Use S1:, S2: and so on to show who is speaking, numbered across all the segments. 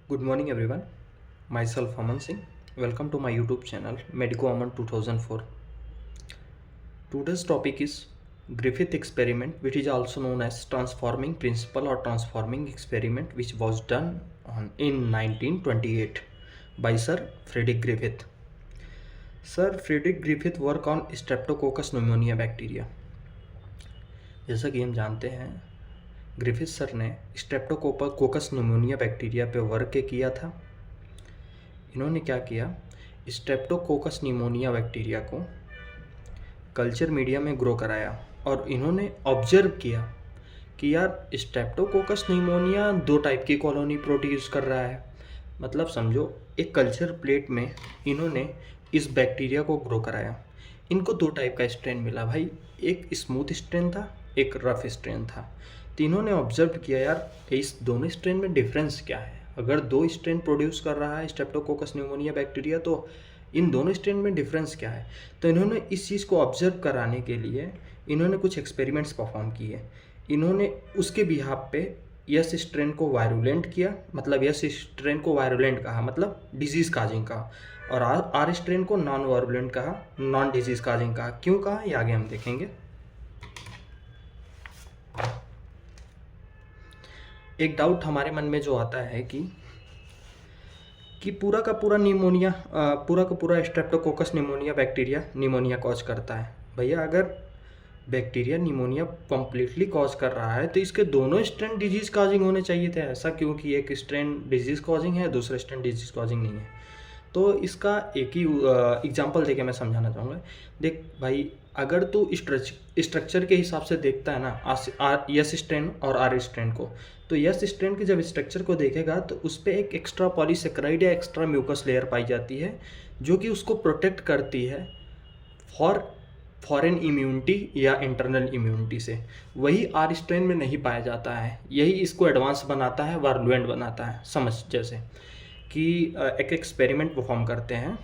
S1: Good morning everyone. Myself Aman Singh. Welcome to my YouTube channel Medico Aman 2004. Today's topic is Griffith experiment, which is also known as transforming principle or transforming experiment, which was done in 1928 by Sir Frederick Griffith. Sir Frederick Griffith work on Streptococcus pneumonia bacteria. जैसा कि हम जानते हैं Griffith sir ने Streptococcus pneumonia bacteria पे work किया था। इन्होंने क्या किया, स्ट्रेप्टोकोकस न्यूमोनिया बैक्टीरिया को कल्चर मीडिया में ग्रो कराया और इन्होंने ऑब्जर्व किया कि यार स्ट्रेप्टोकोकस न्यूमोनिया दो टाइप की कॉलोनी प्रोड्यूस कर रहा है। मतलब समझो एक कल्चर प्लेट में इन्होंने इस बैक्टीरिया को ग्रो कराया। इनको दो टाइप का स्ट्रेन मिला भाई, एक स्मूथ स्ट्रेन था, एक रफ स्ट्रेन था। तो इन्होंने ऑब्जर्व किया यार इस दोनों स्ट्रेन में डिफरेंस क्या है। अगर दो स्ट्रेन प्रोड्यूस कर रहा है स्ट्रेप्टोकोकस न्यूमोनिया बैक्टीरिया तो इन दोनों स्ट्रेन में डिफरेंस क्या है। तो इन्होंने इस चीज़ को ऑब्जर्व कराने के लिए इन्होंने कुछ एक्सपेरिमेंट्स परफॉर्म किए। इन्होंने उसके बिहाफ पे यस स्ट्रेन को वायरुलेंट किया, मतलब यस स्ट्रेन को वायरुलेंट कहा मतलब डिजीज़ काजिंग कहा, और आर स्ट्रेन को नॉन वायरुलेंट कहा, नॉन डिजीज़ काजिंग कहा। क्यों कहा ये आगे हम देखेंगे। एक डाउट हमारे मन में जो आता है कि पूरा का पूरा Streptococcus pneumonia bacteria pneumonia cause करता है। भैया अगर बैक्टीरिया निमोनिया कम्प्लीटली कॉज कर रहा है तो इसके दोनों स्ट्रेन डिजीज़ कॉजिंग होने चाहिए थे। ऐसा क्योंकि एक स्ट्रेन डिजीज़ कॉजिंग है, दूसरा स्ट्रेन डिजीज़ कॉजिंग नहीं है। तो इसका एक ही एग्जांपल देके मैं समझाना चाहूँगा। देख भाई, अगर तू स्ट्रक्चर के हिसाब से देखता है ना यस स्ट्रेन और आर स्ट्रेन को, तो यस स्ट्रेन के जब स्ट्रक्चर को देखेगा तो उस पर एक एक्स्ट्रा पॉलीसेकेराइड या एक्स्ट्रा म्यूकस लेयर पाई जाती है जो कि उसको प्रोटेक्ट करती है फॉरेन इम्यूनिटी या इंटरनल इम्यूनिटी से। वही आर स्ट्रेन में नहीं पाया जाता है। यही इसको एडवांस बनाता है, वायरुलेंट बनाता है। समझ जैसे कि एक एक्सपेरिमेंट परफॉर्म करते हैं।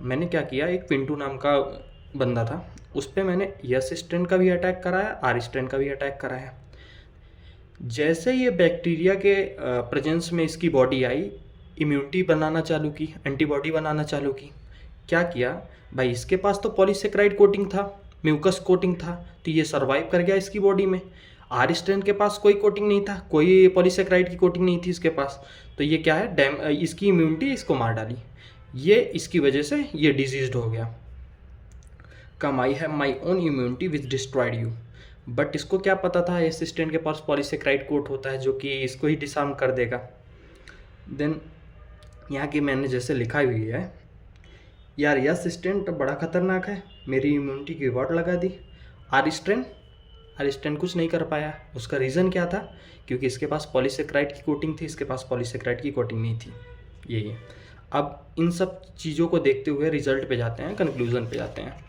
S1: मैंने क्या किया, एक पिंटू नाम का बंदा था, उस पर मैंने यस स्ट्रेन का भी अटैक कराया, आर स्ट्रेन का भी अटैक कराया। जैसे ये बैक्टीरिया के प्रेजेंस में इसकी बॉडी आई, इम्यूनिटी बनाना चालू की, एंटीबॉडी बनाना चालू की। क्या किया भाई, इसके पास तो पॉलीसेकेराइड कोटिंग था, म्यूकस कोटिंग था, तो ये सर्वाइव कर गया इसकी बॉडी में। आर स्ट्रेन के पास कोई कोटिंग नहीं था, कोई पॉलीसेकेराइड की कोटिंग नहीं थी इसके पास। तो ये क्या है, इसकी इम्यूनिटी इसको मार डाली। ये इसकी वजह से ये डिजीज्ड हो गया। Come I have my own immunity which destroyed you. But इसको क्या पता था इस स्ट्रेन के पास पॉलीसेकेराइड कोट होता है जो कि इसको ही डिसआर्म कर देगा। देन यहाँ की मैंने जैसे लिखा हुई है, यार यस स्ट्रेन तो बड़ा खतरनाक है, मेरी इम्यूनिटी की वाट लगा दी। आर स्ट्रेन कुछ नहीं कर पाया। उसका रीज़न क्या था, क्योंकि इसके पास पॉलीसेकेराइड की कोटिंग थी, इसके पास पॉलीसेकेराइड की कोटिंग नहीं थी। यही है। अब इन सब चीज़ों को देखते हुए रिजल्ट पे जाते हैं, कंक्लूजन पे जाते हैं।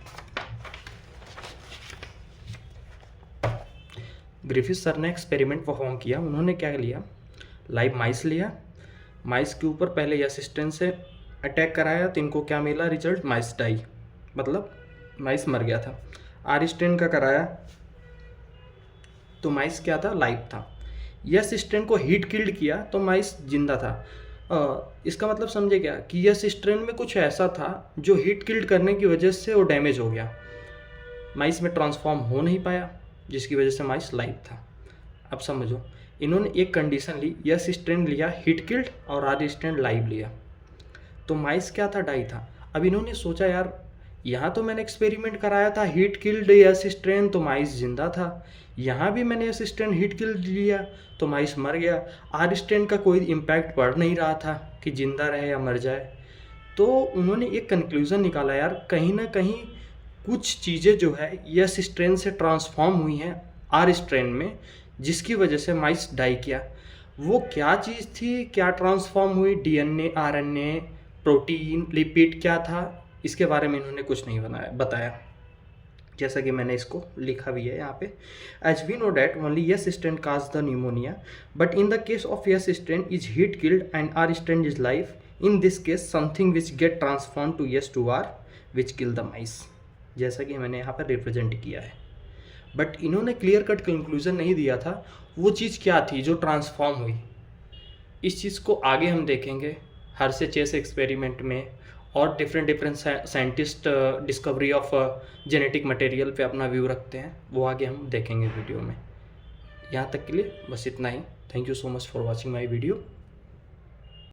S1: ग्रिफिथ सर ने एक्सपेरिमेंट परफॉर्म किया। उन्होंने क्या लिया, लाइव माइस लिया, माइस के ऊपर पहले यस स्ट्रेन से अटैक कराया तो इनको क्या मिला रिजल्ट, माइस डाई, मतलब माइस मर गया था। आर स्ट्रेन का कराया तो माइस क्या था, लाइव था। यस स्ट्रेन को हीट किल्ड किया तो माइस जिंदा था। इसका मतलब समझे क्या कि यस स्ट्रेन में कुछ ऐसा था जो हीट किल्ड करने की वजह से वो डैमेज हो गया, माइस में ट्रांसफॉर्म हो नहीं पाया, जिसकी वजह से माइस लाइव था। अब समझो, इन्होंने एक कंडीशन ली, यस स्ट्रेन लिया हीट किल्ड और आर स्ट्रेन लाइव लिया, तो माइस क्या था, डाई था। अब इन्होंने सोचा यार यहाँ तो मैंने एक्सपेरिमेंट कराया था हीट किल्ड यस स्ट्रेन तो माइस जिंदा था, यहाँ भी मैंने यस स्ट्रेन हीट किल्ड लिया तो माइस मर गया। आर स्ट्रेन का कोई इम्पैक्ट पड़ नहीं रहा था कि जिंदा रहे या मर जाए। तो उन्होंने एक कंक्लूज़न निकाला, यार कहीं ना कहीं कुछ चीज़ें जो है यस स्ट्रेन से ट्रांसफॉर्म हुई हैं आर स्ट्रेन में, जिसकी वजह से माइस डाई किया। वो क्या चीज़ थी, क्या ट्रांसफॉर्म हुई, डीएनए, आरएनए, प्रोटीन, लिपिड, क्या था, इसके बारे में इन्होंने कुछ नहीं बताया। जैसा कि मैंने इसको लिखा भी है यहाँ पे, as we know that only S strain cause the pneumonia but in the case of S strain is heat killed and R strain is life. In this case something which get transform to S to R which kill the mice, जैसा कि मैंने यहाँ पर represent किया है। But इन्होंने clear cut conclusion नहीं दिया था वो चीज़ क्या थी जो ट्रांसफॉर्म हुई। इस चीज़ को आगे हम देखेंगे हर्शे चेस एक्सपेरिमेंट में, और different scientist discovery of genetic material पे अपना व्यू रखते हैं, वो आगे हम देखेंगे वीडियो में। यहाँ तक के लिए बस इतना ही। Thank you so much for watching my video.